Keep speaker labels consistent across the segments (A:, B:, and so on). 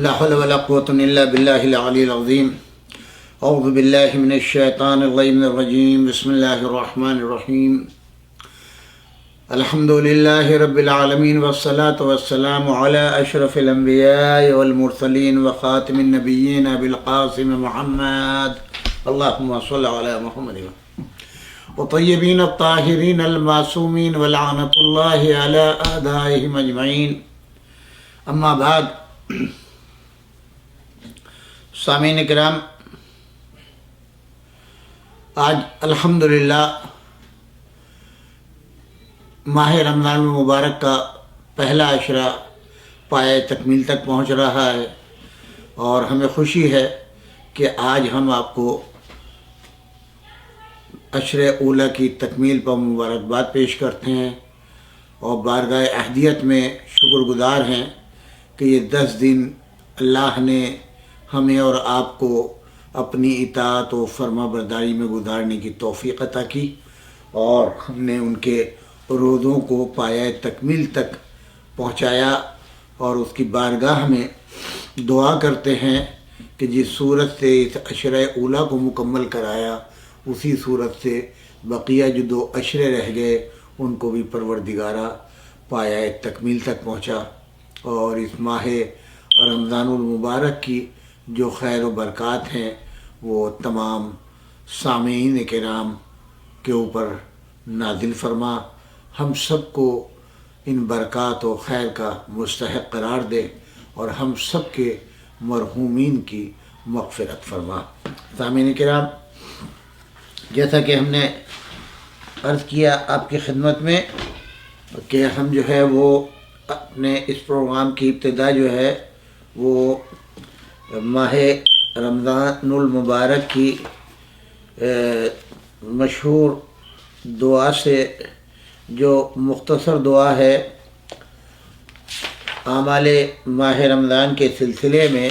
A: لا حول ولا قوة إلا بالله العلي العظيم. أعوذ بالله من الشيطان الرجيم. بسم الله الرحمن الرحيم. الحمد لله رب العالمين والصلاة والسلام على أشرف الأنبياء والمرسلين وخاتم النبيين أبي القاسم محمد اللهم صل على محمد وطيبين الطاهرين المعصومين ولعنة الله على أعدائهم أجمعين. أما بعد. سامعین کرام، آج الحمدللہ ماہ رمضان المبارک کا پہلا عشرہ پایہ تکمیل تک پہنچ رہا ہے، اور ہمیں خوشی ہے کہ آج ہم آپ کو عشرہ اولیٰ کی تکمیل پر مبارکباد پیش کرتے ہیں اور بارگاہ احدیت میں شکر گزار ہیں کہ یہ 10 دن اللہ نے ہمیں اور آپ کو اپنی اطاعت و فرما برداری میں گزارنے کی توفیق عطا کی، اور ہم نے ان کے روزوں کو پایہ تکمیل تک پہنچایا، اور اس کی بارگاہ میں دعا کرتے ہیں کہ جس صورت سے اس عشرہ اولیٰ کو مکمل کرایا اسی صورت سے بقیہ جو 2 عشرے رہ گئے ان کو بھی پروردگارہ پایہ تکمیل تک پہنچا، اور اس ماہ رمضان المبارک کی جو خیر و برکات ہیں وہ تمام سامعین کرام کے اوپر نازل فرما، ہم سب کو ان برکات و خیر کا مستحق قرار دے، اور ہم سب کے مرحومین کی مغفرت فرما. سامعین کرام، جیسا کہ ہم نے عرض کیا آپ کی خدمت میں کہ ہم جو ہے وہ اپنے اس پروگرام کی ابتدا جو ہے وہ ماہ رمضان المبارک کی مشہور دعا سے، جو مختصر دعا ہے اعمال ماہ رمضان کے سلسلے میں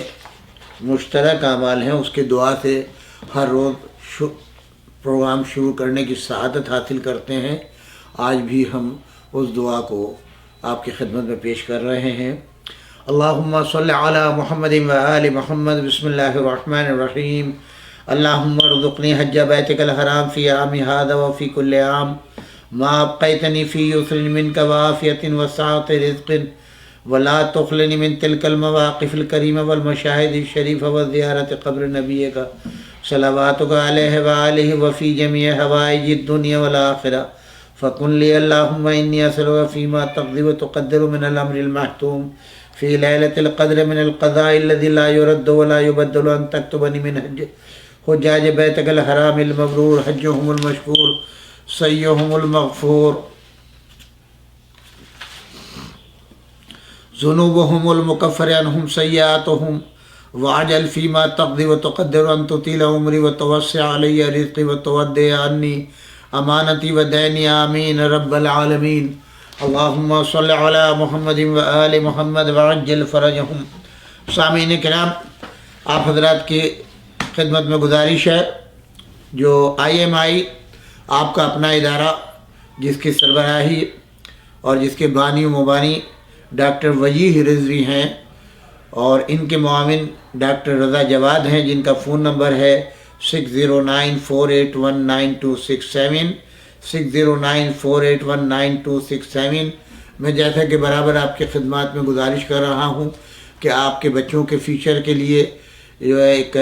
A: مشترک اعمال ہیں، اس کے دعا سے ہر روز پروگرام شروع کرنے کی سعادت حاصل کرتے ہیں. آج بھی ہم اس دعا کو آپ کی خدمت میں پیش کر رہے ہیں. اللہم صلی علی محمد و آل محمد. بسم اللہ الرحمن الرحیم. اللہم ارزقنی حج بیتک الحرام فی عامی ھذا وفی کل عام ما ابقیتنی فی یسر منک وعافیت وسعۃ رزق ولا تخلنی من تلک المواقف الکریم والمشاہد الشریف وزیارت قبر نبیک صلواتک علیہ وآلہ وفی جمیع حوائج الدنیا والآخرہ فکن لی اللہم انی اسألک فیما تقضی وتقدر من الامر المحتوم فی لیلۃ القدر من القضاء الذی لا يرد ولا يبدل ان تکتبنی من حجاج بیتک الحرام المبرور حجهم المشکور سعیهم المغفور ذنوبهم المکفر عنهم سیئاتهم واجل فیما تقضی وتقدر ان تطیل عمری وتوسع علی رزقی وتودع عنی امانتی ودینی آمین رب العالمین. اللہم صلی علی محمد و آل محمد وعجل فرجہم. سامعین کرام، آپ حضرات کی خدمت میں گزارش ہے، جو IMI آپ کا اپنا ادارہ جس کی سربراہی اور جس کے بانی و مبانی ڈاکٹر وجیح رضوی ہیں، اور ان کے معاون ڈاکٹر رضا جواد ہیں، جن کا فون نمبر ہے 6094819267 6094819267. میں جیسا کہ برابر آپ کے خدمات میں گزارش کر رہا ہوں کہ آپ کے بچوں کے فیوچر کے لیے جو ہے ایک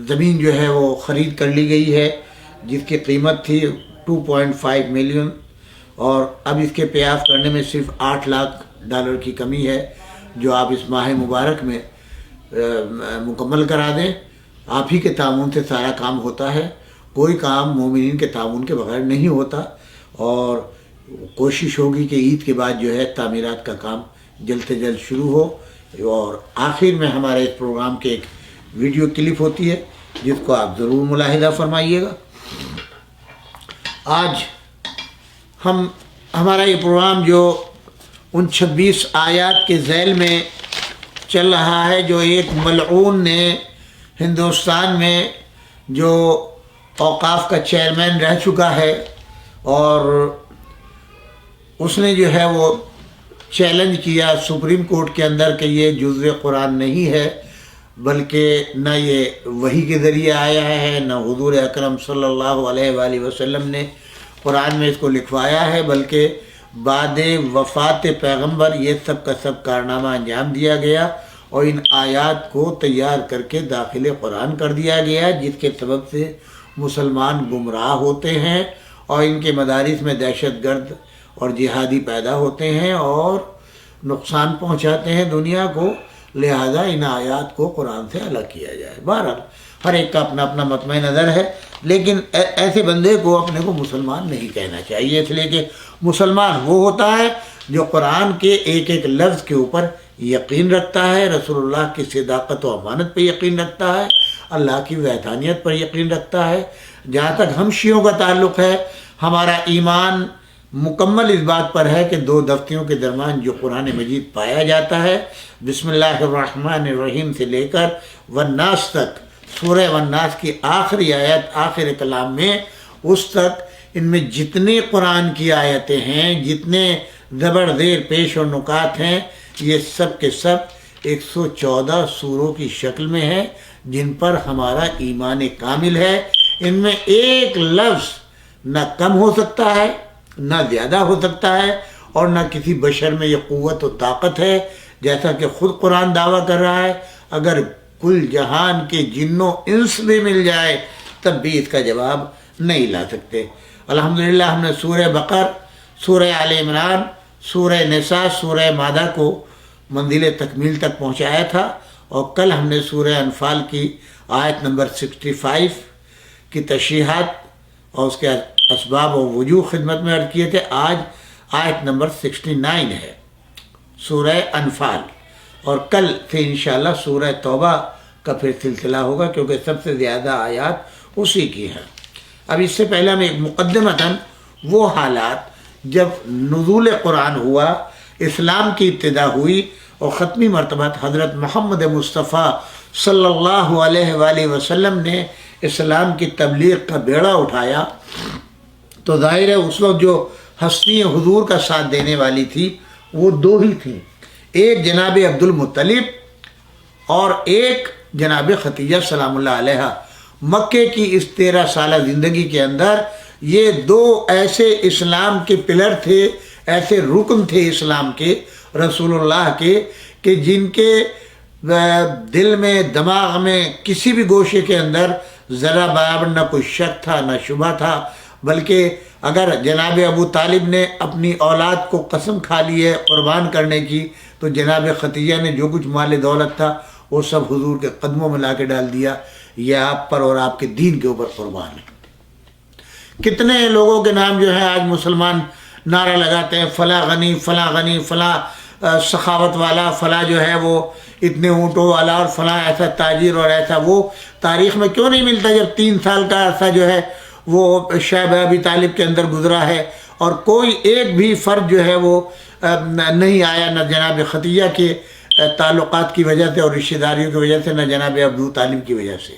A: زمین جو ہے وہ خرید کر لی گئی ہے، جس کی قیمت تھی 2.5 ملین، اور اب اس کے پے آف کرنے میں صرف $8 لاکھ کی کمی ہے، جو آپ اس ماہ مبارک میں مکمل کرا دیں. آپ ہی کے تعاون سے سارا کام ہوتا ہے، کوئی کام مومنین کے تعاون کے بغیر نہیں ہوتا، اور کوشش ہوگی کہ عید کے بعد جو ہے تعمیرات کا کام جلد سے جلد شروع ہو. اور آخر میں ہمارے اس پروگرام کے ایک ویڈیو کلپ ہوتی ہے جس کو آپ ضرور ملاحظہ فرمائیے گا. آج ہمارا یہ پروگرام جو ان 26 آیات کے ذیل میں چل رہا ہے، جو ایک ملعون نے ہندوستان میں جو اوقاف کا چیئرمین رہ چکا ہے، اور اس نے جو ہے وہ چیلنج کیا سپریم کورٹ کے اندر کہ یہ جزو قرآن نہیں ہے، بلکہ نہ یہ وحی کے ذریعے آیا ہے، نہ حضور اکرم صلی اللہ علیہ وآلہ وسلم نے قرآن میں اس کو لکھوایا ہے، بلکہ بعد وفات پیغمبر یہ سب کا سب کارنامہ انجام دیا گیا اور ان آیات کو تیار کر کے داخل قرآن کر دیا گیا، جس کے سبب سے مسلمان گمراہ ہوتے ہیں اور ان کے مدارس میں دہشت گرد اور جہادی پیدا ہوتے ہیں اور نقصان پہنچاتے ہیں دنیا کو، لہذا ان آیات کو قرآن سے الگ کیا جائے۔ بہرحال ہر ایک کا اپنا اپنا مطمع نظر ہے، لیکن ایسے بندے کو اپنے کو مسلمان نہیں کہنا چاہیے، اس لیے کہ مسلمان وہ ہوتا ہے جو قرآن کے ایک ایک لفظ کے اوپر یقین رکھتا ہے، رسول اللہ کی صداقت و امانت پہ یقین رکھتا ہے، اللہ کی وحدانیت پر یقین رکھتا ہے۔ جہاں تک ہم شیعوں کا تعلق ہے، ہمارا ایمان مکمل اس بات پر ہے کہ دو دفتیوں کے درمیان جو قرآن مجید پایا جاتا ہے، بسم اللہ الرحمن الرحیم سے لے کر والناس تک، سورہ والناس کی آخری آیت آخر کلام میں اس تک، ان میں جتنے قرآن کی آیتیں ہیں، جتنے زبر زیر پیش اور نکات ہیں، یہ سب کے سب 114 سوروں کی شکل میں ہیں، جن پر ہمارا ایمان کامل ہے۔ ان میں ایک لفظ نہ کم ہو سکتا ہے، نہ زیادہ ہو سکتا ہے، اور نہ کسی بشر میں یہ قوت و طاقت ہے، جیسا کہ خود قرآن دعویٰ کر رہا ہے اگر کل جہان کے جن و انس بھی مل جائے تب بھی اس کا جواب نہیں لا سکتے۔ الحمدللہ ہم نے سورہ بقر، سورہ آل عمران، سورہ نساء، سورہ مائدہ کو منزل تکمیل تک پہنچایا تھا، اور کل ہم نے سورہ انفال کی آیت نمبر 65 کی تشریحات اور اس کے اسباب و وجوہ خدمت میں عرض کیے تھے۔ آج آیت نمبر 69 ہے سورہ انفال، اور کل سے انشاءاللہ سورہ توبہ کا پھر سلسلہ ہوگا، کیونکہ سب سے زیادہ آیات اسی کی ہیں۔ اب اس سے پہلے میں ایک مقدمتاً وہ حالات جب نزول قرآن ہوا، اسلام کی ابتدا ہوئی اور ختمی مرتبہ حضرت محمد مصطفیٰ صلی اللہ علیہ وآلہ وسلم نے اسلام کی تبلیغ کا بیڑا اٹھایا، تو ظاہر ہے اس وقت جو ہستی حضور کا ساتھ دینے والی تھی وہ دو ہی تھیں، ایک جناب عبد المطلب اور ایک جناب خدیجہ سلام اللہ علیہ۔ مکے کی اس 13 سالہ زندگی کے اندر یہ دو ایسے اسلام کے پلر تھے، ایسے رکن تھے اسلام کے، رسول اللہ کے، کہ جن کے دل میں، دماغ میں، کسی بھی گوشے کے اندر ذرا برابر نہ کوئی شک تھا نہ شبہ تھا، بلکہ اگر جناب ابو طالب نے اپنی اولاد کو قسم کھا لی ہے قربان کرنے کی، تو جناب خدیجہ نے جو کچھ مال دولت تھا وہ سب حضور کے قدموں میں لا کے ڈال دیا، یہ آپ پر اور آپ کے دین کے اوپر قربان ہے۔ کتنے لوگوں کے نام جو ہیں آج مسلمان نعرہ لگاتے ہیں، فلاں غنی، فلاں غنی، فلاں سخاوت والا، فلاں جو ہے وہ اتنے اونٹوں والا، اور فلاں ایسا تاجر اور ایسا وہ۔ تاریخ میں کیوں نہیں ملتا جب 3 سال کا عرصہ جو ہے وہ شیب ابی طالب کے اندر گزرا ہے اور کوئی ایک بھی فرد جو ہے وہ نہیں آیا، نہ جناب خدیجہ کے تعلقات کی وجہ سے اور رشتہ داریوں کی وجہ سے، نہ جناب ابو طالب کی وجہ سے؟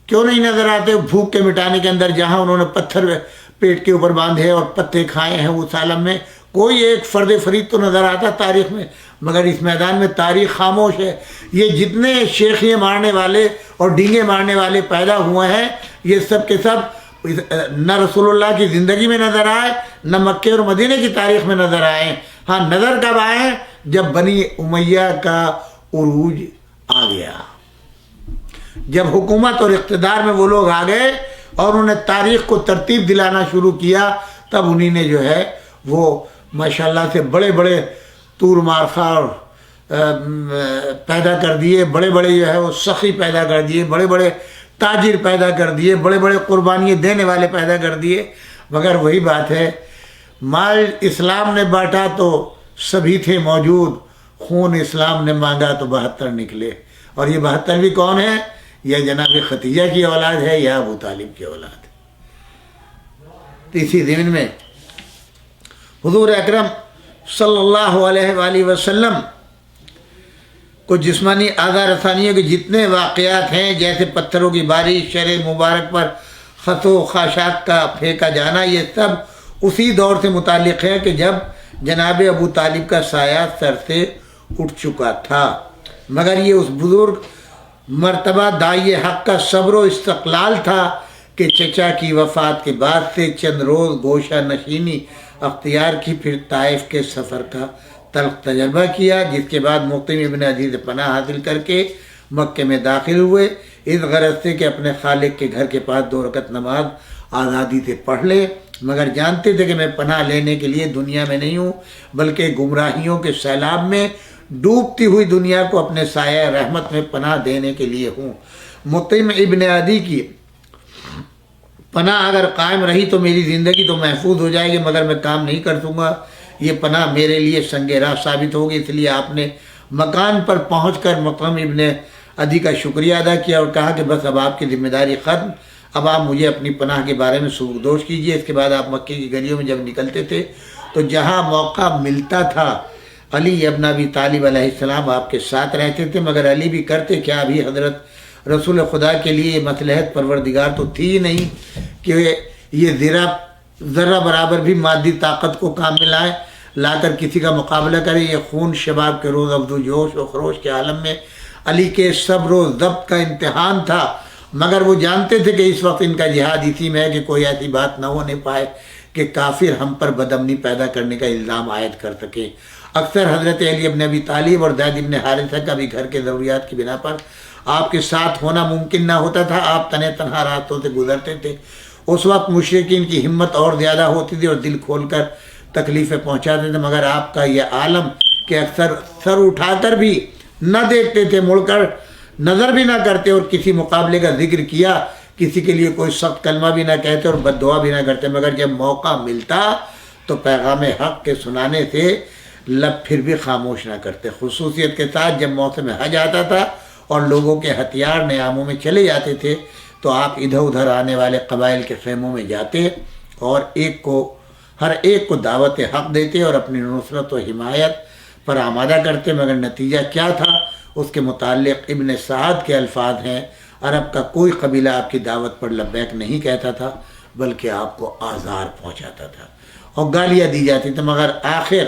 A: کیوں نہیں نظر آتے بھوک کے مٹانے کے اندر، جہاں انہوں نے پتھر پیٹ کے اوپر باندھے اور پتے کھائے ہیں اس عالم میں؟ کوئی ایک فرد فرید تو نظر آتا تاریخ میں، مگر اس میدان میں تاریخ خاموش ہے۔ یہ جتنے شیخیے مارنے والے اور ڈینگے مارنے والے پیدا ہوئے ہیں، یہ سب کے سب نہ رسول اللہ کی زندگی میں نظر آئے، نہ مکے اور مدینے کی تاریخ میں نظر آئے۔ ہاں نظر کب آئے؟ جب بنی امیہ کا عروج آ گیا، جب حکومت اور اقتدار میں وہ لوگ آ گئے اور انہوں نے تاریخ کو ترتیب دلانا شروع کیا، تب انہی نے جو ہے وہ ماشاءاللہ سے بڑے بڑے تور مارخار پیدا کر دیے، بڑے بڑے جو ہے وہ سخی پیدا کر دیے، بڑے بڑے تاجر پیدا کر دیے، بڑے بڑے قربانیاں دینے والے پیدا کر دیے۔ مگر وہی بات ہے، مال اسلام نے بانٹا تو سبھی تھے موجود، خون اسلام نے مانگا تو 72 نکلے، اور یہ 72 بھی کون ہے؟ یا جناب خدیجہ کی اولاد ہے یا ابو طالب کی اولاد ہے۔ تو اسی ضمن میں حضور اکرم صلی اللہ علیہ وآلہ وسلم کو جسمانی آزار رسانیوں کے جتنے واقعات ہیں، جیسے پتھروں کی بارش، شرع مبارک پر خط و خاشاک کا پھینکا جانا، یہ سب اسی دور سے متعلق ہے کہ جب جناب ابو طالب کا سایہ سر سے اٹھ چکا تھا، مگر یہ اس بزرگ مرتبہ داعی حق کا صبر و استقلال تھا کہ چچا کی وفات کے بعد سے چند روز گوشہ نشینی اختیار کی، پھر طائف کے سفر کا تلخ تجربہ کیا، جس کے بعد مقیم ابن عدی سے پناہ حاصل کر کے مکے میں داخل ہوئے، اس غرض سے کہ اپنے خالق کے گھر کے پاس 2 رکعت نماز آزادی سے پڑھ لے، مگر جانتے تھے کہ میں پناہ لینے کے لیے دنیا میں نہیں ہوں، بلکہ گمراہیوں کے سیلاب میں ڈوبتی ہوئی دنیا کو اپنے سایہ رحمت میں پناہ دینے کے لیے ہوں۔ مقیم ابن عدی کی پناہ اگر قائم رہی تو میری زندگی تو محفوظ ہو جائے گی، مگر میں کام نہیں کر سکوں گا، یہ پناہ میرے لیے سنگ راہ ثابت ہوگی، اس لیے آپ نے مکان پر پہنچ کر مقام ابن عدی کا شکریہ ادا کیا اور کہا کہ بس اب آپ کی ذمہ داری ختم، اب آپ مجھے اپنی پناہ کے بارے میں سبکدوش کیجیے۔ اس کے بعد آپ مکے کی گلیوں میں جب نکلتے تھے تو جہاں موقع ملتا تھا علی ابن ابی طالب علیہ السلام آپ کے ساتھ رہتے تھے، مگر علی بھی کرتے کیا، ابھی حضرت رسول خدا کے لیے یہ مصلحت پروردگار تو تھی ہی نہیں کہ یہ ذرہ برابر بھی مادی طاقت کو کام میں لا کر کسی کا مقابلہ کرے۔ یہ خون شباب کے روز افزو جوش و خروش کے عالم میں علی کے صبر و ضبط کا امتحان تھا، مگر وہ جانتے تھے کہ اس وقت ان کا جہاد اسی میں ہے کہ کوئی ایسی بات نہ ہونے پائے کہ کافر ہم پر بدامنی پیدا کرنے کا الزام عائد کر سکے۔ اکثر حضرت علی ابن ابی طالب اور زید ابن حارثہ کا بھی گھر کے ضروریات کی بنا پر آپ کے ساتھ ہونا ممکن نہ ہوتا تھا، آپ تنہا راستوں سے گزرتے تھے۔ اس وقت مشرکین کی ہمت اور زیادہ ہوتی تھی اور دل کھول کر تکلیفیں پہنچاتے تھے، مگر آپ کا یہ عالم کہ اکثر سر اٹھا کر بھی نہ دیکھتے تھے، مڑ کر نظر بھی نہ کرتے اور کسی مقابلے کا ذکر کیا کسی کے لیے کوئی سخت کلمہ بھی نہ کہتے اور بد دعا بھی نہ کرتے، مگر جب موقع ملتا تو پیغام حق کے سنانے سے لب پھر بھی خاموش نہ کرتے، خصوصیت کے ساتھ جب موسم حج آتا تھا اور لوگوں کے ہتھیار نیاموں میں چلے جاتے تھے تو آپ ادھر ادھر آنے والے قبائل کے خیموں میں جاتے اور ہر ایک کو دعوت حق دیتے اور اپنی نصرت و حمایت پر آمادہ کرتے، مگر نتیجہ کیا تھا اس کے متعلق ابن سعد کے الفاظ ہیں، عرب کا کوئی قبیلہ آپ کی دعوت پر لبیک نہیں کہتا تھا بلکہ آپ کو آزار پہنچاتا تھا اور گالیاں دی جاتی تھیں، مگر آخر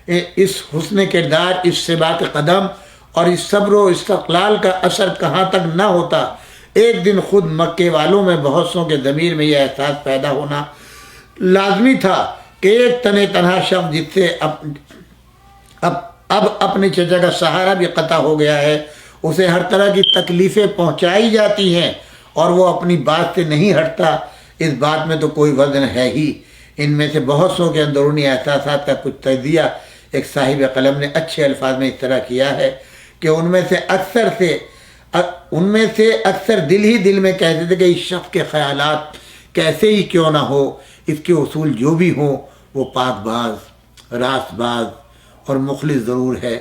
A: اس حسن کردار، اس ثبات قدم اور اس صبر و استقلال کا اثر کہاں تک نہ ہوتا، ایک دن خود مکے والوں میں بہت سوں کے ضمیر میں یہ احساس پیدا ہونا لازمی تھا کہ ایک تنہا شخص جس سے اب اپنے چچا کا سہارا بھی قطع ہو گیا ہے، اسے ہر طرح کی تکلیفیں پہنچائی جاتی ہیں اور وہ اپنی بات سے نہیں ہٹتا، اس بات میں تو کوئی وزن ہے ہی۔ ان میں سے بہت سوں کے اندرونی احساسات کا کچھ تجزیہ ایک صاحب قلم نے اچھے الفاظ میں اس طرح کیا ہے کہ ان میں سے اکثر دل ہی دل میں کہتے تھے کہ اس شخص کے خیالات کیسے ہی کیوں نہ ہو، اس کے اصول جو بھی ہوں وہ پاک باز، راست باز اور مخلص ضرور ہے۔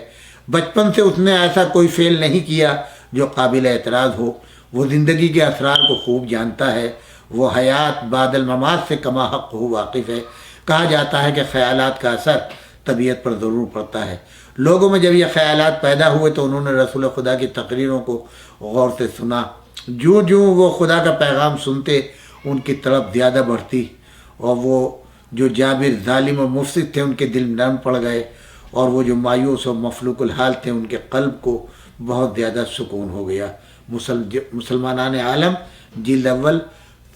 A: بچپن سے اس نے ایسا کوئی فعل نہیں کیا جو قابل اعتراض ہو، وہ زندگی کے اسرار کو خوب جانتا ہے، وہ حیات بعد الممات سے کما حق ہو واقف ہے۔ کہا جاتا ہے کہ خیالات کا اثر طبیعت پر ضرور پڑتا ہے۔ لوگوں میں جب یہ خیالات پیدا ہوئے تو انہوں نے رسول خدا کی تقریروں کو غور سے سنا، جو وہ خدا کا پیغام سنتے ان کی طرف زیادہ بڑھتی اور وہ جو جابر، ظالم اور مفسد تھے ان کے دل نرم پڑ گئے اور وہ جو مایوس اور مفلوق الحال تھے ان کے قلب کو بہت زیادہ سکون ہو گیا۔ مسلمانان عالم جلد اول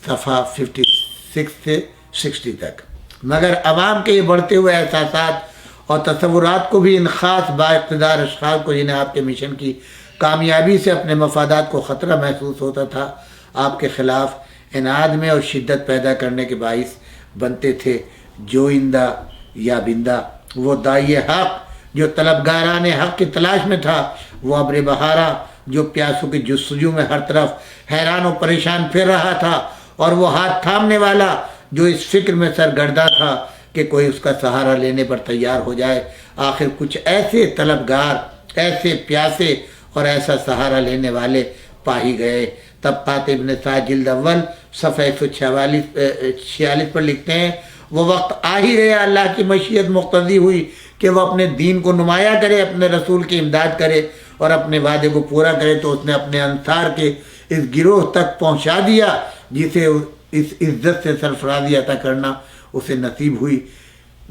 A: صفحہ 56 سے 60 تک۔ مگر عوام کے یہ بڑھتے ہوئے احساسات اور تصورات کو بھی ان خاص با اقتدار اشخاص کو جنہیں آپ کے مشن کی کامیابی سے اپنے مفادات کو خطرہ محسوس ہوتا تھا، آپ کے خلاف اناد میں اور شدت پیدا کرنے کے باعث بنتے تھے۔ جوئندہ یا بندہ، وہ داعی حق جو طلبگاران حق کی تلاش میں تھا، وہ ابر بہارا جو پیاسوں کی جستجو میں ہر طرف حیران و پریشان پھر رہا تھا، اور وہ ہاتھ تھامنے والا جو اس فکر میں سرگردہ تھا کہ کوئی اس کا سہارا لینے پر تیار ہو جائے۔ آخر کچھ ایسے طلبگار، ایسے پیاسے اور ایسا سہارا لینے والے پا ہی گئے۔ طبقات ابن سعد جلد اول صفحہ 146 پر لکھتے ہیں، وہ وقت آ ہی گیا، اللہ کی مشیت مقتضی ہوئی کہ وہ اپنے دین کو نمایاں کرے، اپنے رسول کی امداد کرے اور اپنے وعدے کو پورا کرے، تو اس نے اپنے انصار کے اس گروہ تک پہنچا دیا جسے اس عزت سے سرفرازی عطا کرنا اسے نصیب ہوئی۔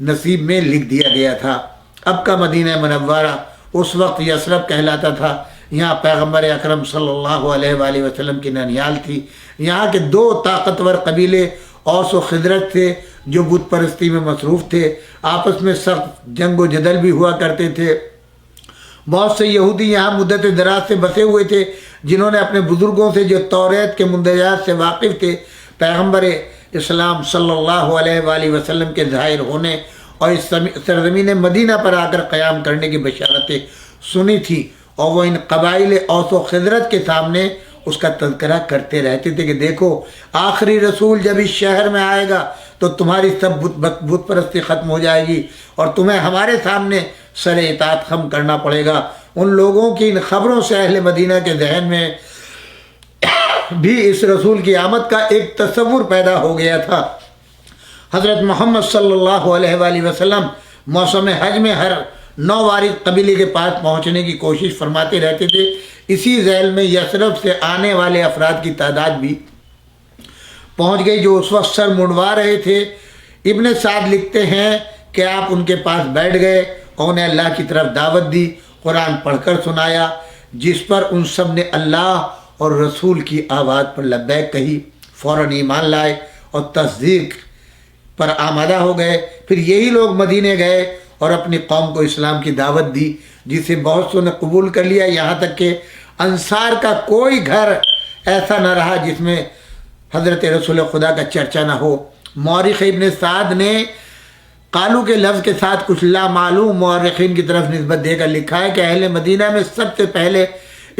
A: نصیب میں لکھ دیا گیا تھا۔ اب کا مدینہ منورہ اس وقت یثرب کہلاتا تھا۔ یہاں پیغمبر اکرم صلی اللہ علیہ وآلہ وسلم کی ننیال تھی۔ یہاں کے دو طاقتور قبیلے اوس و خزرج تھے جو بت پرستی میں مصروف تھے، آپس میں سخت جنگ و جدل بھی ہوا کرتے تھے۔ بہت سے یہودی یہاں مدت دراز سے بسے ہوئے تھے جنہوں نے اپنے بزرگوں سے جو توریت کے مندرجات سے واقف تھے پیغمبر اسلام صلی اللہ علیہ وآلہ وسلم کے ظاہر ہونے اور اس سرزمین مدینہ پر آ کر قیام کرنے کی بشارتیں سنی تھی، اور وہ ان قبائل اوس و خزرج کے سامنے اس کا تذکرہ کرتے رہتے تھے کہ دیکھو آخری رسول جب اس شہر میں آئے گا تو تمہاری سب بت پرستی ختم ہو جائے گی اور تمہیں ہمارے سامنے سر اطاعت خم کرنا پڑے گا۔ ان لوگوں کی ان خبروں سے اہل مدینہ کے ذہن میں بھی اس رسول کی آمد کا ایک تصور پیدا ہو گیا تھا۔ حضرت محمد صلی اللہ علیہ وآلہ وسلم موسم حج میں ہر نو وارث قبیلے کے پاس پہنچنے کی کوشش فرماتے رہتے تھے۔ اسی ذیل میں یثرب سے آنے والے افراد کی تعداد بھی پہنچ گئی جو اس وقت سر منڈوا رہے تھے۔ ابن سعد لکھتے ہیں کہ آپ ان کے پاس بیٹھ گئے اور انہیں اللہ کی طرف دعوت دی، قرآن پڑھ کر سنایا، جس پر ان سب نے اللہ اور رسول کی آواز پر لبیک کہی، فوراً ایمان لائے اور تصدیق پر آمادہ ہو گئے۔ پھر یہی لوگ مدینے گئے اور اپنی قوم کو اسلام کی دعوت دی، جسے بہت سو نے قبول کر لیا، یہاں تک کہ انصار کا کوئی گھر ایسا نہ رہا جس میں حضرت رسول خدا کا چرچا نہ ہو۔ مورخ ابن سعد نے قالو کے لفظ کے ساتھ کچھ لا معلوم مورخین کی طرف نسبت دے کر لکھا ہے کہ اہل مدینہ میں سب سے پہلے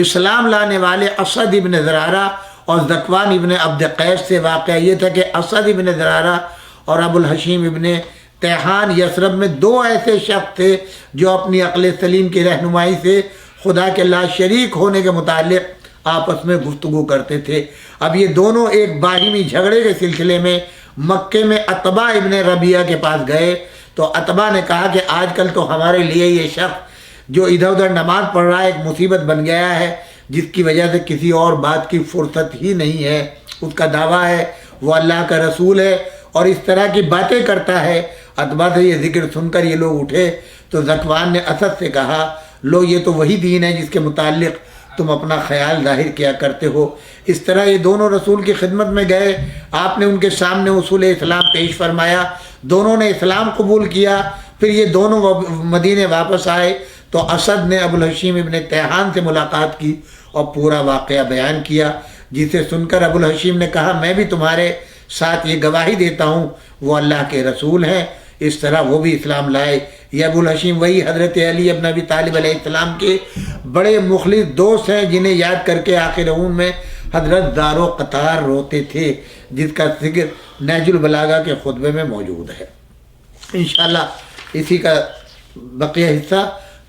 A: اسلام لانے والے اسد ابن زرارہ اور ذکوان ابن عبد قیس سے واقعہ یہ تھا کہ اسد ابن زرارہ اور ابو الحشیم ابن تیحان یثرب میں دو ایسے شخص تھے جو اپنی عقل سلیم کی رہنمائی سے خدا کے لا شریک ہونے کے متعلق آپس میں گفتگو کرتے تھے۔ اب یہ دونوں ایک باہمی جھگڑے کے سلسلے میں مکے میں عتبہ ابن ربیعہ کے پاس گئے تو عتبہ نے کہا کہ آج کل تو ہمارے لیے یہ شخص جو ادھر ادھر نماز پڑھ رہا ہے ایک مصیبت بن گیا ہے، جس کی وجہ سے کسی اور بات کی فرصت ہی نہیں ہے۔ اس کا دعویٰ ہے وہ اللہ کا رسول ہے اور اس طرح کی باتیں کرتا ہے۔ عتبہ سے یہ ذکر سن کر یہ لوگ اٹھے تو ذکوان نے اسد سے کہا، لو یہ تو وہی دین ہے جس کے متعلق تم اپنا خیال ظاہر کیا کرتے ہو۔ اس طرح یہ دونوں رسول کی خدمت میں گئے، آپ نے ان کے سامنے اصول اسلام پیش فرمایا، دونوں نے اسلام قبول کیا۔ پھر یہ دونوں مدینے واپس آئے تو اسد نے ابو الحشیم ابن تیحان سے ملاقات کی اور پورا واقعہ بیان کیا، جسے سن کر ابو الحشیم نے کہا میں بھی تمہارے ساتھ یہ گواہی دیتا ہوں وہ اللہ کے رسول ہیں۔ اس طرح وہ بھی اسلام لائے۔ یہ ابو الحشیم وہی حضرت علی ابن ابی طالب علیہ السلام کے بڑے مخلص دوست ہیں جنہیں یاد کر کے آخر عمر میں حضرت دار و قطار روتے تھے، جس کا ذکر نہج البلاغہ کے خطبے میں موجود ہے۔ انشاءاللہ اسی کا بقیہ حصہ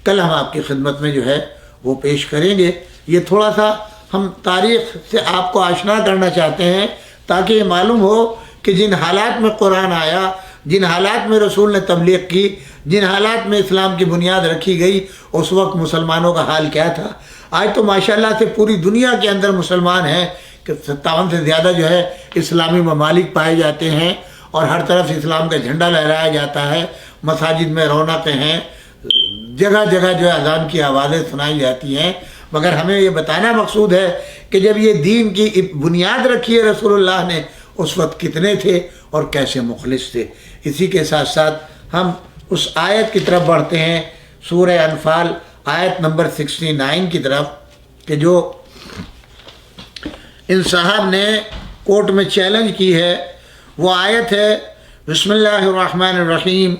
A: کل ہم آپ کی خدمت میں جو ہے وہ پیش کریں گے۔ یہ تھوڑا سا ہم تاریخ سے آپ کو آشنا کرنا چاہتے ہیں تاکہ یہ معلوم ہو کہ جن حالات میں قرآن آیا، جن حالات میں رسول نے تبلیغ کی، جن حالات میں اسلام کی بنیاد رکھی گئی، اس وقت مسلمانوں کا حال کیا تھا۔ آج تو ماشاءاللہ سے پوری دنیا کے اندر مسلمان ہیں کہ 57 سے زیادہ جو ہے اسلامی ممالک پائے جاتے ہیں اور ہر طرف اسلام کا جھنڈا لہرایا جاتا ہے، مساجد میں رونقیں ہیں، جگہ جگہ جو ہے اذان کی آوازیں سنائی جاتی ہیں۔ مگر ہمیں یہ بتانا مقصود ہے کہ جب یہ دین کی بنیاد رکھی ہے رسول اللہ نے، اس وقت کتنے تھے اور کیسے مخلص تھے۔ اسی کے ساتھ ساتھ ہم اس آیت کی طرف بڑھتے ہیں، سورہ انفال آیت نمبر 69 کی طرف، کہ جو ان صاحب نے کورٹ میں چیلنج کی ہے وہ آیت ہے بسم اللہ الرحمن الرحیم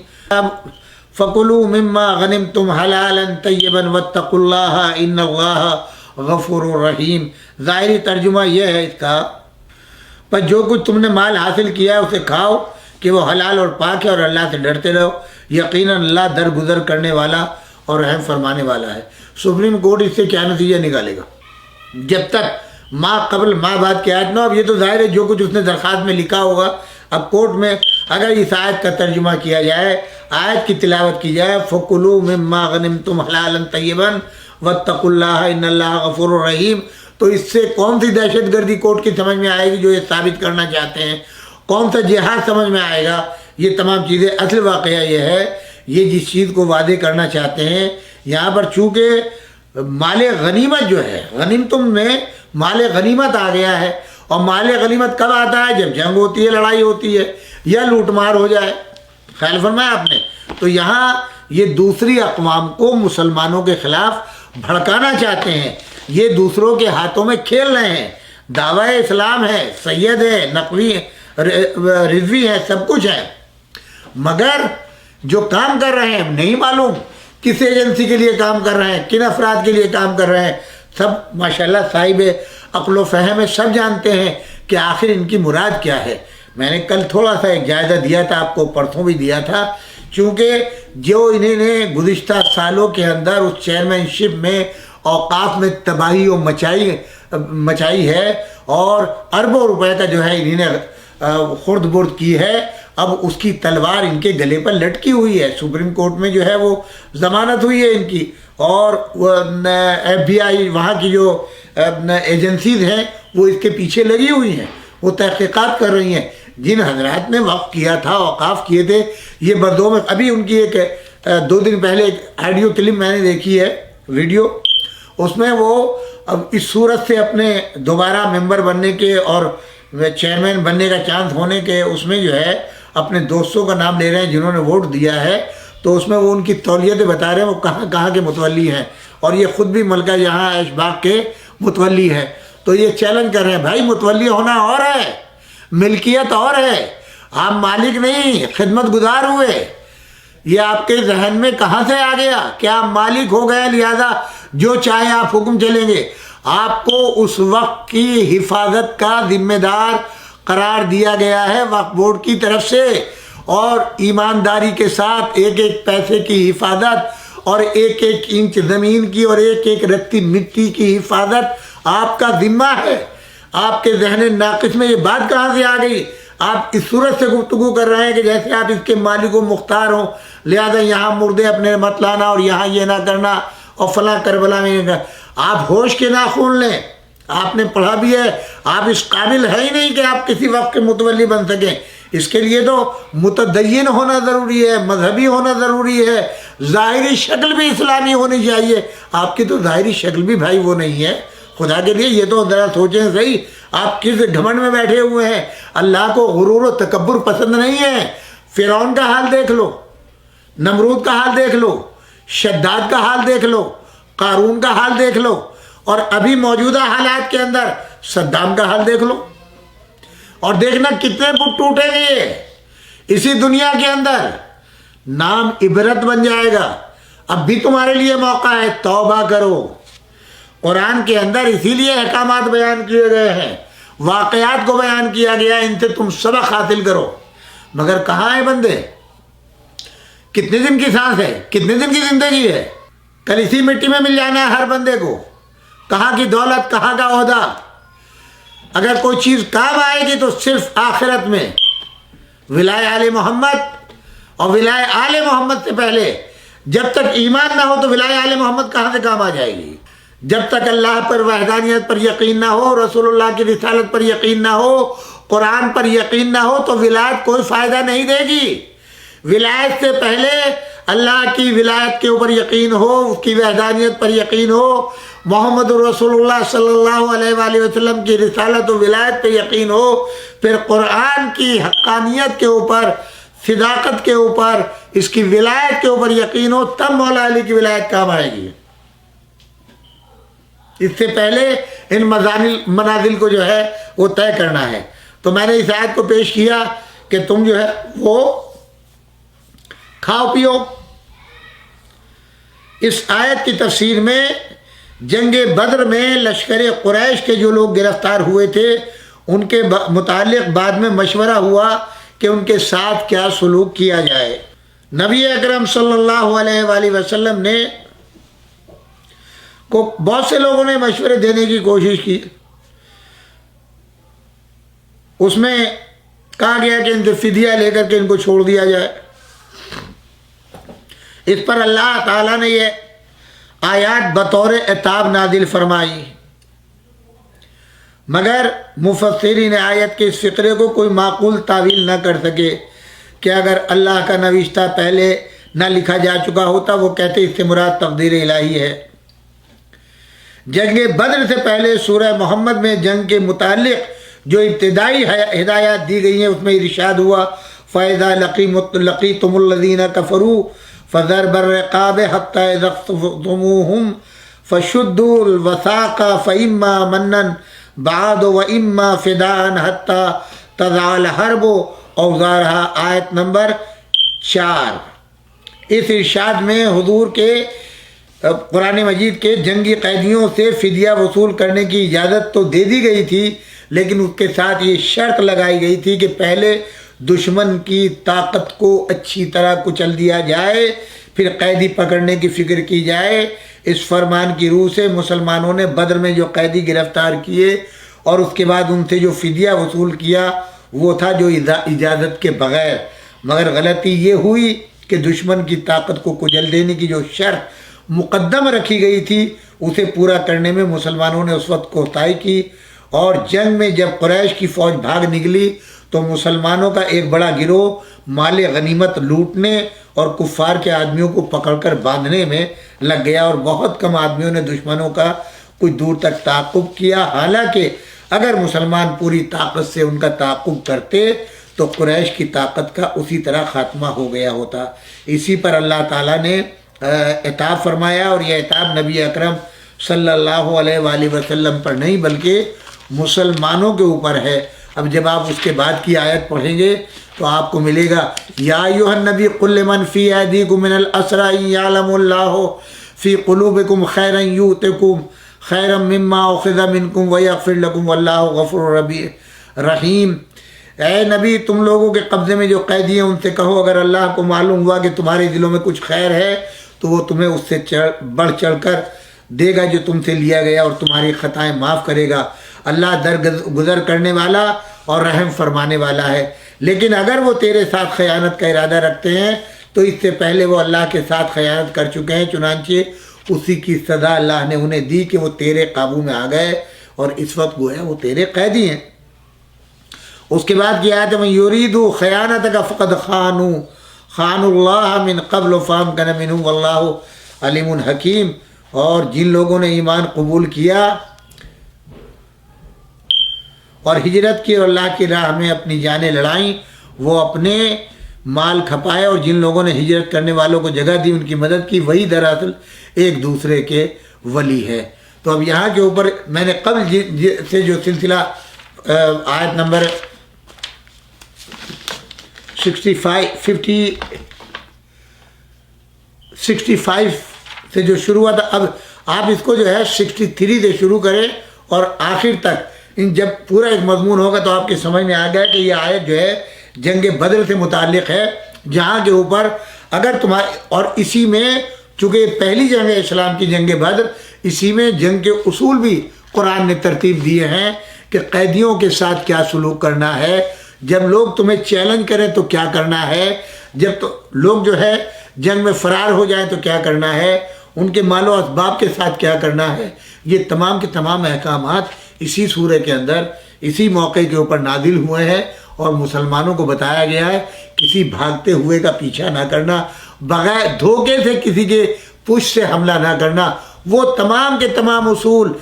A: فَكُلُوا مِمَّا غَنِمْتُمْ حَلَالًا طَيِّبًا وَاتَّقُوا اللَّهَ إِنَّ اللَّهَ غَفُورٌ رَحِيمٌ۔ ظاہری ترجمہ یہ ہے اس کا، پر جو کچھ تم نے مال حاصل کیا ہے اسے کھاؤ کہ وہ حلال اور پاک ہے اور اللہ سے ڈرتے رہو، یقیناً اللہ درگزر کرنے والا اور رحم فرمانے والا ہے۔ سپریم کورٹ اس سے کیا نتیجہ نکالے گا؟ جب تک ماں قبل ماں بعد کی آیت نہ، اب یہ تو ظاہر ہے جو کچھ اس نے درخواست میں لکھا ہوگا، اب کورٹ میں اگر اس آیت کا ترجمہ کیا جائے، آیت کی تلاوت کی جائے فَكُلُوا مِمَّا غَنِمْتُمْ حَلَالًا طَيِّبًا وَاتَّقُوا اللَّهَ إِنَّ اللَّهَ غَفُورٌ رَحِيمٌ، تو اس سے کون سی دہشت گردی کورٹ کی سمجھ میں آئے گی جو یہ ثابت کرنا چاہتے ہیں؟ کون سا جہاد سمجھ میں آئے گا؟ یہ تمام چیزیں. اصل واقعہ یہ ہے، یہ جس چیز کو وعدے کرنا چاہتے ہیں یہاں پر، چونکہ مال غنیمت جو ہے، غنیمتم میں مال غنیمت آ گیا ہے، اور مال غنیمت کب آتا ہے؟ جب جنگ ہوتی ہے، لڑائی ہوتی ہے، یا لوٹ مار ہو جائے. خیال فرمایا آپ نے. تو یہاں یہ دوسری اقوام کو مسلمانوں کے خلاف بھڑکانا چاہتے ہیں، یہ دوسروں کے ہاتھوں میں کھیل رہے ہیں. دعوی اسلام ہے، سید ہے، نقوی رضوی ہے، سب کچھ ہے، مگر جو کام کر رہے ہیں نہیں معلوم کس ایجنسی کے لیے کام کر رہے ہیں، کن افراد کے لیے کام کر رہے ہیں. سب ماشاءاللہ صاحب عقل و فہم ہے، سب جانتے ہیں کہ آخر ان کی مراد کیا ہے. میں نے کل تھوڑا سا ایک جائزہ دیا تھا آپ کو، پرسوں بھی دیا تھا، چونکہ جو انہیں نے گزشتہ سالوں کے اندر اس چیئرمین شپ میں اوقاف میں تباہی و مچائی ہے، اور اربوں روپے کا جو ہے انہیں نے خرد برد کی ہے. اب اس کی تلوار ان کے گلے پر لٹکی ہوئی ہے. سپریم کورٹ میں جو ہے وہ ضمانت ہوئی ہے ان کی، اور FBI وہاں کی جو ایجنسیز ہیں وہ اس کے پیچھے لگی ہوئی ہیں، وہ تحقیقات کر رہی ہیں. جن حضرات نے وقف کیا تھا، اوقاف کیے تھے، یہ بردوں میں ابھی ان کی ایک 2 دن پہلے ایک آڈیو کلپ میں نے دیکھی ہے، ویڈیو، اس میں وہ اب اس صورت سے اپنے دوبارہ ممبر بننے کے اور چیئرمین بننے کا چانس ہونے کے اس میں جو ہے اپنے دوستوں کا نام لے رہے ہیں جنہوں نے ووٹ دیا ہے. تو اس میں وہ ان کی تولیتیں بتا رہے ہیں، وہ کہاں کہاں کے متولی ہیں، اور یہ خود بھی ملکہ یہاں ایش باغ کے متولی ہیں. تو یہ چیلنج کر رہے ہیں، بھائی متولی ہونا اور ہے، ملکیت اور ہے، آپ مالک نہیں خدمت گزار ہوئے. یہ آپ کے ذہن میں کہاں سے آ گیا کہ آپ مالک ہو گئے، لہذا جو چاہے آپ حکم چلیں گے؟ آپ کو اس وقت کی حفاظت کا ذمہ دار قرار دیا گیا ہے وقف بورڈ کی طرف سے، اور ایمانداری کے ساتھ ایک ایک پیسے کی حفاظت، اور ایک ایک انچ زمین کی، اور ایک ایک رتی مٹی کی حفاظت آپ کا ذمہ ہے. آپ کے ذہن ناقص میں یہ بات کہاں سے آ گئی؟ آپ اس صورت سے گفتگو کر رہے ہیں کہ جیسے آپ اس کے مالک و مختار ہوں، لہذا یہاں مردے اپنے مت لانا، اور یہاں یہ نہ کرنا، اور فلاں کربلا میں. آپ ہوش کے ناخن لیں، آپ نے پڑھا بھی ہے، آپ اس قابل ہے ہی نہیں کہ آپ کسی وقت کے متولی بن سکیں. اس کے لیے تو متدین ہونا ضروری ہے، مذہبی ہونا ضروری ہے، ظاہری شکل بھی اسلامی ہونی چاہیے. آپ کی تو ظاہری شکل بھی بھائی وہ نہیں ہے. خدا کے لیے یہ تو ذرا سوچیں صحیح، آپ کس گھمنڈ میں بیٹھے ہوئے ہیں؟ اللہ کو غرور و تکبر پسند نہیں ہے. فرعون کا حال دیکھ لو، نمرود کا حال دیکھ لو، شداد کا حال دیکھ لو، قارون کا حال دیکھ لو، اور ابھی موجودہ حالات کے اندر صدام کا حال دیکھ لو، اور دیکھنا کتنے فٹ ٹوٹیں گے اسی دنیا کے اندر. نام عبرت بن جائے گا. اب بھی تمہارے لیے موقع ہے، توبہ کرو. قرآن کے اندر اسی لیے احکامات بیان کیے گئے ہیں، واقعات کو بیان کیا گیا، ان سے تم سبق حاصل کرو. مگر کہاں ہے بندے؟ کتنے دن کی سانس ہے، کتنے دن کی زندگی ہے؟ کل اسی مٹی میں مل جانا ہے ہر بندے کو. کہاں کی دولت، کہاں کا عہدہ؟ اگر کوئی چیز کام آئے گی تو صرف آخرت میں. ولائے آل محمد اور ولائے آل محمد سے پہلے جب تک ایمان نہ ہو تو ولائے آل محمد کہاں سے کام آ جائے گی؟ جب تک اللہ پر وحدانیت پر یقین نہ ہو، رسول اللہ کی رسالت پر یقین نہ ہو، قرآن پر یقین نہ ہو، تو ولایت کوئی فائدہ نہیں دے گی. ولایت سے پہلے اللہ کی ولایت کے اوپر یقین ہو، اس کی وحدانیت پر یقین ہو، محمد رسول اللہ صلی اللہ علیہ وآلہ وسلم کی رسالت و ولایت پہ یقین ہو، پھر قرآن کی حقانیت کے اوپر، صداقت کے اوپر، اس کی ولایت کے اوپر یقین ہو، تب مولا علی کی ولایت کام آئے گی. اس سے پہلے ان منازل کو جو ہے وہ طے کرنا ہے. تو میں نے اس آیت کو پیش کیا کہ تم جو ہے وہ کھاؤ پیو. اس آیت کی تفسیر میں جنگ بدر میں لشکر قریش کے جو لوگ گرفتار ہوئے تھے ان کے متعلق بعد میں مشورہ ہوا کہ ان کے ساتھ کیا سلوک کیا جائے. نبی اکرم صلی اللہ علیہ وآلہ وسلم نے کو بہت سے لوگوں نے مشورے دینے کی کوشش کی. اس میں کہا گیا کہ ان سے فدیہ لے کر کے ان کو چھوڑ دیا جائے. اس پر اللہ تعالیٰ نے یہ آیات بطور عتاب نازل فرمائی، مگر مفسرین آیت کے اس فقرے کو کوئی معقول تعویل نہ کر سکے، کہ اگر اللہ کا نوشتہ پہلے نہ لکھا جا چکا ہوتا، وہ کہتے اس سے مراد تقدیر الہی ہے۔ جنگ بدر سے پہلے سورہ محمد میں جنگ کے متعلق جو ابتدائی ہدایات دی گئی ہیں اس میں ارشاد ہوا فَإِذَا لَقِيتُمُ الَّذِينَ كَفَرُوا فَضَرْبَ الرِّقَابِ حَتَّىٰ إِذَا اخْتَصَمْتُمُوهُمْ فَشُدُّوا الْوَثَاقَ فَإِمَّا مَنًّا بَعْدُ وَإِمَّا فِدَاءً حَتَّىٰ تَضَعَ الْحَرْبُ أَوْزَارَهَا، آیت نمبر 4۔ اس ارشاد میں حضور کے قرآن مجید کے جنگی قیدیوں سے فدیہ وصول کرنے کی اجازت تو دے دی گئی تھی، لیکن اس کے ساتھ یہ شرط لگائی گئی تھی کہ پہلے دشمن کی طاقت کو اچھی طرح کچل دیا جائے، پھر قیدی پکڑنے کی فکر کی جائے۔ اس فرمان کی روح سے مسلمانوں نے بدر میں جو قیدی گرفتار کیے اور اس کے بعد ان سے جو فدیہ وصول کیا وہ تھا جو اجازت کے بغیر، مگر غلطی یہ ہوئی کہ دشمن کی طاقت کو کچل دینے کی جو شرط مقدم رکھی گئی تھی اسے پورا کرنے میں مسلمانوں نے اس وقت کوتاہی کی، اور جنگ میں جب قریش کی فوج بھاگ نکلی تو مسلمانوں کا ایک بڑا گروہ مال غنیمت لوٹنے اور کفار کے آدمیوں کو پکڑ کر باندھنے میں لگ گیا، اور بہت کم آدمیوں نے دشمنوں کا کچھ دور تک تعاقب کیا۔ حالانکہ اگر مسلمان پوری طاقت سے ان کا تعاقب کرتے تو قریش کی طاقت کا اسی طرح خاتمہ ہو گیا ہوتا۔ اسی پر اللہ تعالیٰ نے عتاب فرمایا، اور یہ عتاب نبی اکرم صلی اللہ علیہ وآلہ وسلم پر نہیں بلکہ مسلمانوں کے اوپر ہے۔ اب جب آپ اس کے بعد کی آیت پڑھیں گے تو آپ کو ملے گا یا ایھا النبی قل لمن فی ایدیکم من الاسری ان یعلم اللہ فی قلوبکم خیرا یؤتکم خیرا مما اخذ منکم ویغفر لکم واللہ غفور رحیم۔ اے نبی، تم لوگوں کے قبضے میں جو قیدی ہیں ان سے کہو اگر اللہ کو معلوم ہوا کہ تمہارے دلوں میں کچھ خیر ہے تو وہ تمہیں اس سے بڑھ چڑھ کر دے گا جو تم سے لیا گیا، اور تمہاری خطائیں معاف کرے گا۔ اللہ درگزر کرنے والا اور رحم فرمانے والا ہے۔ لیکن اگر وہ تیرے ساتھ خیانت کا ارادہ رکھتے ہیں تو اس سے پہلے وہ اللہ کے ساتھ خیانت کر چکے ہیں، چنانچہ اسی کی سزا اللہ نے انہیں دی کہ وہ تیرے قابو میں آ گئے اور اس وقت گویا وہ تیرے قیدی ہیں۔ اس کے بعد کی آیت میں یریدوا خیانتک فقد خانوا اللہ من قبل فامکن منہم واللہ علیم حکیم۔ اور جن لوگوں نے ایمان قبول کیا اور ہجرت کی اور اللہ کی راہ میں اپنی جانیں لڑائیں وہ اپنے مال کھپائے، اور جن لوگوں نے ہجرت کرنے والوں کو جگہ دی ان کی مدد کی، وہی دراصل ایک دوسرے کے ولی ہے۔ تو اب یہاں کے اوپر میں نے قبل سے جو سلسلہ آیت نمبر 65 سے جو شروع ہوا تھا، اب آپ اس کو جو ہے 63 سے شروع کریں اور آخر تک جب پورا ایک مضمون ہوگا تو آپ کی سمجھ میں آ گیا کہ یہ آیت جو ہے جنگ بدر سے متعلق ہے، جہاں کے اوپر اگر تمہارے اور اسی میں چونکہ پہلی جنگ اسلام کی جنگ بدر، اسی میں جنگ کے اصول بھی قرآن نے ترتیب دیے ہیں کہ قیدیوں کے ساتھ کیا سلوک کرنا ہے، جب لوگ تمہیں چیلنج کریں تو کیا کرنا ہے، جب تو لوگ جو ہے جنگ میں فرار ہو جائیں تو کیا کرنا ہے، ان کے مال و اسباب کے ساتھ کیا کرنا ہے۔ یہ تمام کے تمام احکامات اسی سورہ کے اندر اسی موقع کے اوپر نازل ہوئے ہیں، اور مسلمانوں کو بتایا گیا ہے کسی بھاگتے ہوئے کا پیچھا نہ کرنا، بغیر دھوکے سے کسی کے پشت سے حملہ نہ کرنا۔ وہ تمام کے تمام اصول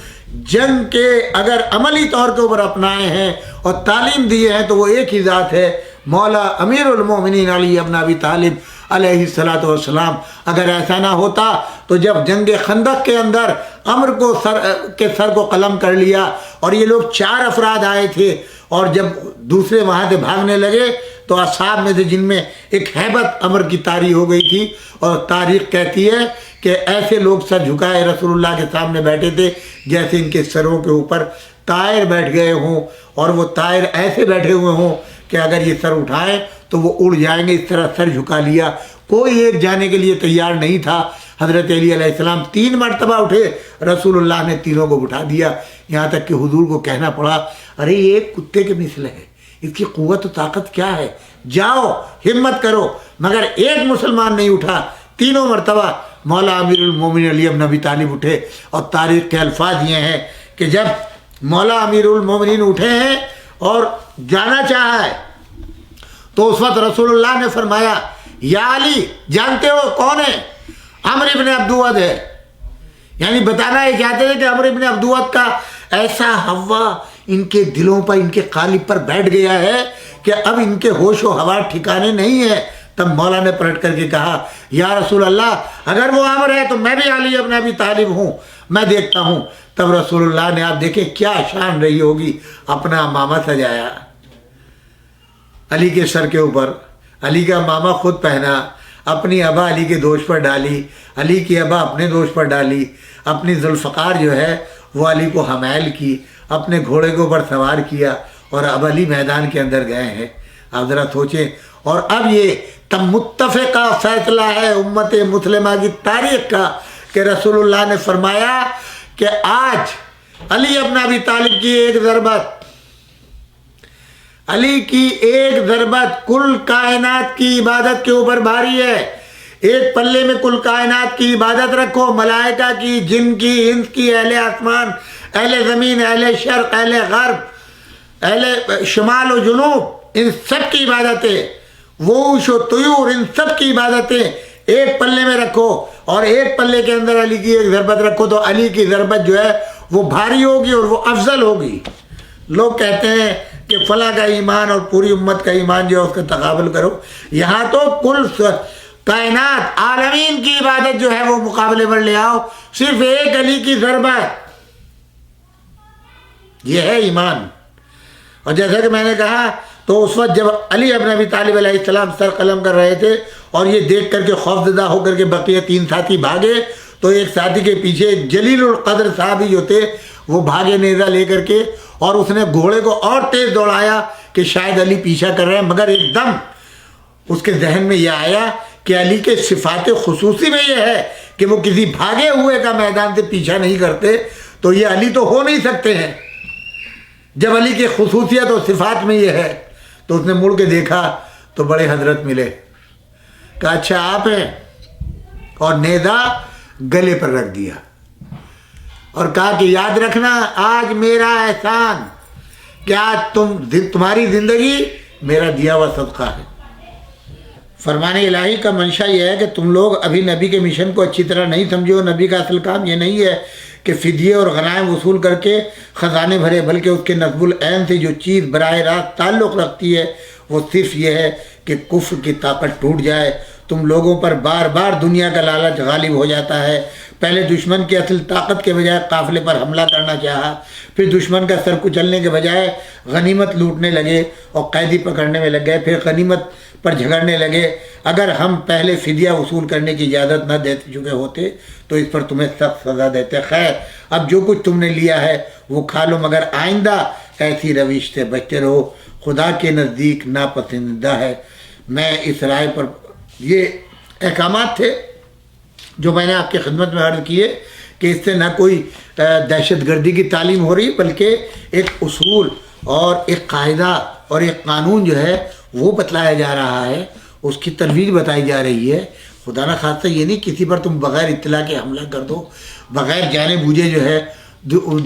A: جنگ کے اگر عملی طور کے اوپر اپنائے ہیں اور تعلیم دیے ہیں تو وہ ایک ہی ذات ہے، مولا امیر المومنین علی ابن ابی طالب علیہ الصلاۃ والسلام۔ اگر ایسا نہ ہوتا تو جب جنگ خندق کے اندر عمر کو سر کو قلم کر لیا اور یہ لوگ 4 افراد آئے تھے، اور جب دوسرے وہاں سے بھاگنے لگے تو اصحاب میں سے جن میں ایک ہیبت عمر کی طاری ہو گئی تھی، اور تاریخ کہتی ہے کہ ایسے لوگ سر جھکائے رسول اللہ کے سامنے بیٹھے تھے جیسے ان کے سروں کے اوپر طائر بیٹھ گئے ہوں، اور وہ طائر ایسے بیٹھے ہوئے ہوں کہ اگر یہ سر اٹھائیں تو وہ اڑ جائیں گے، اس طرح سر جھکا لیا۔ کوئی ایک جانے کے لیے تیار نہیں تھا۔ حضرت علی علیہ السلام 3 مرتبہ اٹھے، رسول اللہ نے تینوں کو بٹھا دیا، یہاں تک کہ حضور کو کہنا پڑا ارے یہ ایک کتے کے مثل ہے، اس کی قوت و طاقت کیا ہے، جاؤ ہمت کرو، مگر ایک مسلمان نہیں اٹھا۔ تینوں مرتبہ مولا امیر المومنین علی ابن ابی طالب اٹھے، اور تاریخ کے الفاظ یہ ہیں کہ جب مولا امیر المومنین اٹھے ہیں اور جانا چاہا ہے تو اس وقت رسول اللہ نے فرمایا یا علی جانتے ہو کون ہے؟ عمرو ابن عبدود ہے. یعنی بتانا یہ چاہتے تھے کہ عمرو ابن عبدود کا ایسا ہوا ان کے دلوں پر ان کے قالب پر بیٹھ گیا ہے کہ اب ان کے ہوش و حواس ٹھکانے نہیں ہے. تب مولا نے پلٹ کر کے کہا یا رسول اللہ اگر وہ عمر ہے تو میں بھی علی ابن ابی طالب ہوں، میں دیکھتا ہوں. تب رسول اللہ نے آپ دیکھیں کیا شان رہی ہوگی، اپنا امامہ سجایا علی کے سر کے اوپر، علی کا امامہ خود پہنا، اپنی ابا علی کے دوش پر ڈالی، علی کی ابا اپنے دوش پر ڈالی، اپنی ذوالفقار جو ہے وہ علی کو حمائل کی، اپنے گھوڑے کے اوپر سوار کیا اور اب علی میدان کے اندر گئے ہیں. آپ ذرا سوچیں. اور اب یہ تب متفقہ فیصلہ ہے امت مسلمہ کی تاریخ کا کہ رسول اللہ نے فرمایا کہ آج علی ابن ابی طالب کی ایک ضربت، علی کی ایک ضربت کل کائنات کی عبادت کے اوپر بھاری ہے. ایک پلے میں کل کائنات کی عبادت رکھو، ملائکہ کی، جن کی، انس کی، اہل آسمان، اہل زمین، اہل شرق، اہل غرب، اہل شمال و جنوب، ان سب کی عبادتیں، وحوش و طیور، ان سب کی عبادتیں ایک پلے میں رکھو اور ایک پلے کے اندر علی کی ایک ضربت رکھو تو علی کی ضربت جو ہے وہ بھاری ہوگی اور وہ افضل ہوگی. لوگ کہتے ہیں کہ فلاں کا ایمان اور پوری امت کا ایمان جو ہے اس کا تقابل کرو. یہاں تو کل کائنات عالمین کی عبادت جو ہے وہ مقابلے پر لے آؤ، صرف ایک علی کی ضربت، یہ ہے ایمان. اور جیسا کہ میں نے کہا تو اس وقت جب علی ابن ابی طالب علیہ السلام سر قلم کر رہے تھے اور یہ دیکھ کر کے خوفزدہ ہو کر کے بقیہ 3 ساتھی بھاگے تو ایک ساتھی کے پیچھے جلیل القدر صحابی جو تھے وہ بھاگے نیزہ لے کر کے اور اس نے گھوڑے کو اور تیز دوڑایا کہ شاید علی پیچھا کر رہے ہیں، مگر ایک دم اس کے ذہن میں یہ آیا کہ علی کے صفات خصوصی میں یہ ہے کہ وہ کسی بھاگے ہوئے کا میدان سے پیچھا نہیں کرتے، تو یہ علی تو ہو نہیں سکتے ہیں. جب علی کی خصوصیت اور صفات میں یہ ہے تو اس نے مڑ کے دیکھا تو بڑے حضرت ملے، کہا اچھا آپ ہیں، اور نیزہ گلے پر رکھ دیا اور کہا کہ یاد رکھنا آج میرا احسان کہ آج تمہاری زندگی میرا دیا ہوا صدقہ ہے. فرمان الہی کا منشا یہ ہے کہ تم لوگ ابھی نبی کے مشن کو اچھی طرح نہیں سمجھے ہو. نبی کا اصل کام یہ نہیں ہے کہ فدیے اور غنائم وصول کر کے خزانے بھرے، بلکہ اس کے نصب العین سے جو چیز براہ راست تعلق رکھتی ہے وہ صرف یہ ہے کہ کفر کی طاقت ٹوٹ جائے. تم لوگوں پر بار بار دنیا کا لالچ غالب ہو جاتا ہے. پہلے دشمن کی اصل طاقت کے بجائے قافلے پر حملہ کرنا چاہا، پھر دشمن کا سر کچلنے کے بجائے غنیمت لوٹنے لگے اور قیدی پکڑنے میں لگ گئے، پھر غنیمت پر جھگڑنے لگے. اگر ہم پہلے فدیہ وصول کرنے کی اجازت نہ دے چکے ہوتے تو اس پر تمہیں سخت سزا دیتے. خیر اب جو کچھ تم نے لیا ہے وہ کھا لو، مگر آئندہ ایسی روش سے بچتے رہو، خدا کے نزدیک ناپسندیدہ ہے. میں اس رائے پر، یہ احکامات تھے جو میں نے آپ کی خدمت میں عرض کیے کہ اس سے نہ کوئی دہشت گردی کی تعلیم ہو رہی بلکہ ایک اصول اور ایک قاعدہ اور ایک قانون جو ہے وہ بتلایا جا رہا ہے، اس کی ترویج بتائی جا رہی ہے. خدا نہ خواستہ یہ نہیں کسی پر تم بغیر اطلاع کے حملہ کر دو، بغیر جانے بوجھے جو ہے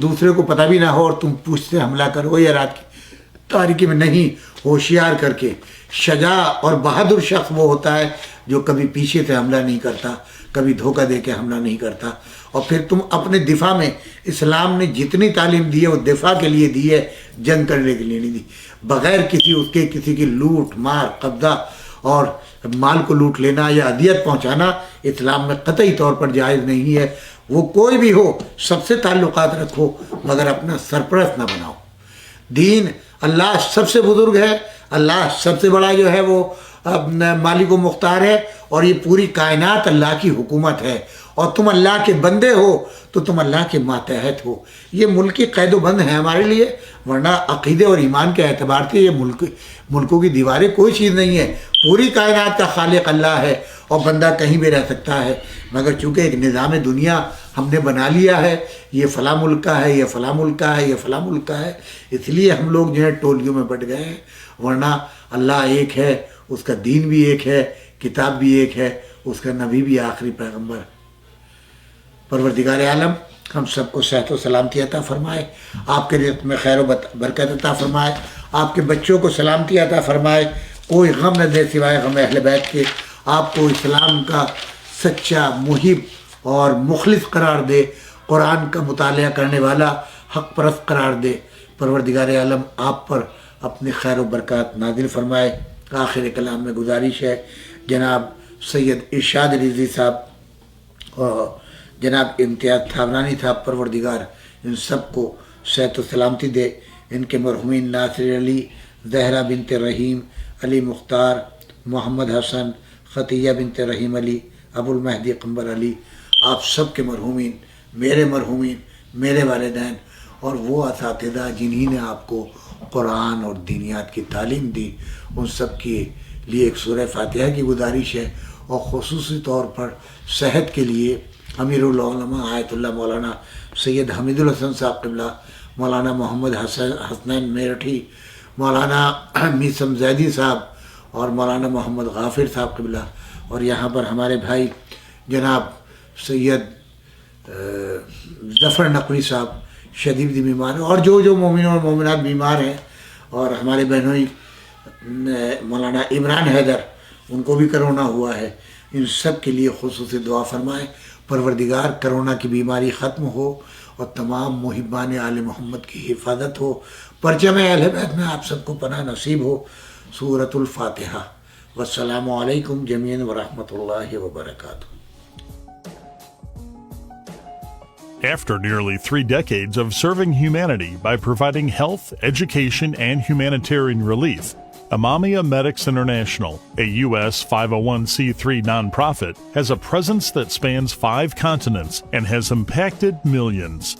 A: دوسرے کو پتہ بھی نہ ہو اور تم پوچھ سے حملہ کرو یا رات کی تاریکی میں. نہیں، ہوشیار کر کے. شجاع اور بہادر شخص وہ ہوتا ہے جو کبھی پیچھے سے حملہ نہیں کرتا، کبھی دھوکہ دے کے حملہ نہیں کرتا. اور پھر تم اپنے دفاع میں، اسلام نے جتنی تعلیم دی ہے وہ دفاع کے لیے دی ہے، جنگ کرنے کے لیے نہیں دی. بغیر کسی کی لوٹ مار قبضہ اور مال کو لوٹ لینا یا اذیت پہنچانا اسلام میں قطعی طور پر جائز نہیں ہے. وہ کوئی بھی ہو، سب سے تعلقات رکھو مگر اپنا سرپرست نہ بناؤ. دین، اللہ سب سے بزرگ ہے، اللہ سب سے بڑا جو ہے وہ مالک و مختار ہے، اور یہ پوری کائنات اللہ کی حکومت ہے، اور تم اللہ کے بندے ہو تو تم اللہ کے ماتحت ہو. یہ ملکی قید و بند ہے ہمارے لیے، ورنہ عقیدے اور ایمان کے اعتبار سے یہ ملکوں کی دیواریں کوئی چیز نہیں ہے. پوری کائنات کا خالق اللہ ہے اور بندہ کہیں بھی رہ سکتا ہے، مگر چونکہ ایک نظام دنیا ہم نے بنا لیا ہے، یہ فلاں ملک کا ہے، یہ فلاں ملک کا ہے، یہ فلاں ملک کا ہے، اس لیے ہم لوگ جو ہے ٹولیوں میں بٹ گئے ہیں. ورنہ اللہ ایک ہے، اس کا دین بھی ایک ہے، کتاب بھی ایک ہے، اس کا نبی بھی آخری پیغمبر. پروردگار عالم ہم سب کو صحت و سلامتی عطا فرمائے، آپ کے رزق میں خیر و برکت عطا فرمائے، آپ کے بچوں کو سلامتی عطا فرمائے، کوئی غم نہ دے سوائے غم اہل بیت کے، آپ کو اسلام کا سچا محب اور مخلص قرار دے، قرآن کا مطالعہ کرنے والا حق پرست قرار دے۔ پروردگار عالم آپ پر اپنے خیر و برکات نازل فرمائے۔ آخر کلام میں گزارش ہے جناب سید ارشاد رضوی صاحب اور جناب امتیاز تھاورانی صاحب، پروردگار ان سب کو صحت و سلامتی دے۔ ان کے مرحومین ناصر علی، زہرا بنت رحیم، علی مختار، محمد حسن، خطیہ بنت رحیم علی، ابو المہدی قمبر علی، آپ سب کے مرحومین، میرے مرحومین، میرے والدین اور وہ اساتذہ جنہی نے آپ کو قرآن اور دینیات کی تعلیم دی، ان سب کے لیے ایک سورہ فاتحہ کی گزارش ہے، اور خصوصی طور پر صحت کے لیے امیر العلماء آیت اللہ مولانا سید حمید الحسن صاحب قبلہ، مولانا محمد حسنین میرٹھی، مولانا میثم زیدی صاحب اور مولانا محمد غافر صاحب قبلہ، اور یہاں پر ہمارے بھائی جناب سید ظفر نقوی صاحب شدید بیمار ہیں، اور جو مومن اور مومنات بیمار ہیں، اور ہمارے بہنوں مولانا عمران حیدر، ان کو بھی کرونا ہوا ہے، ان سب کے لیے خصوصی دعا فرمائیں۔ پروردگار کرونا کی بیماری ختم ہو اور تمام محبان آل محمد کی حفاظت ہو، پرچم اہل بیت میں آپ سب کو پناہ نصیب ہو۔ سورۃ الفاتحہ۔ والسلام علیکم جمیعاً ورحمۃ اللہ وبرکاتہ۔
B: After nearly 3 decades of serving humanity by providing health, education, and humanitarian relief, Imamiya Medics International, a U.S. 501c3 nonprofit, has a presence that spans 5 continents and has impacted millions.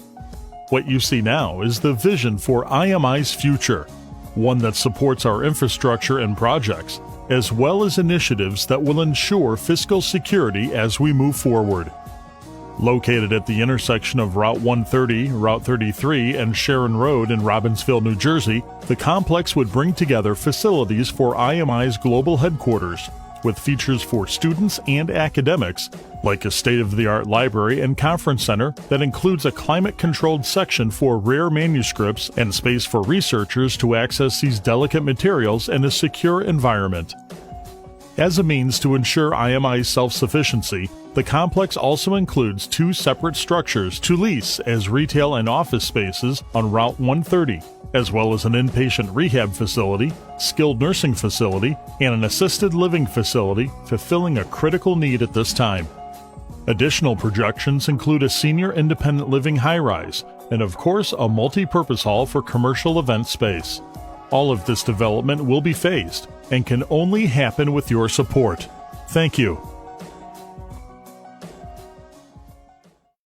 B: What you see now is the vision for IMI's future, one that supports our infrastructure and projects, as well as initiatives that will ensure fiscal security as we move forward. Located at the intersection of Route 130, Route 33, and Sharon Road in Robbinsville, New Jersey, the complex would bring together facilities for IMI's global headquarters, with features for students and academics, like a state-of-the-art library and conference center that includes a climate-controlled section for rare manuscripts and space for researchers to access these delicate materials in a secure environment. As a means to ensure IMI's self-sufficiency, the complex also includes 2 separate structures to lease as retail and office spaces on Route 130, as well as an inpatient rehab facility, skilled nursing facility, and an assisted living facility, fulfilling a critical need at this time. Additional projections include a senior independent living high-rise, and of course a multi-purpose hall for commercial event space. All of this development will be phased and can only happen with your support. Thank you.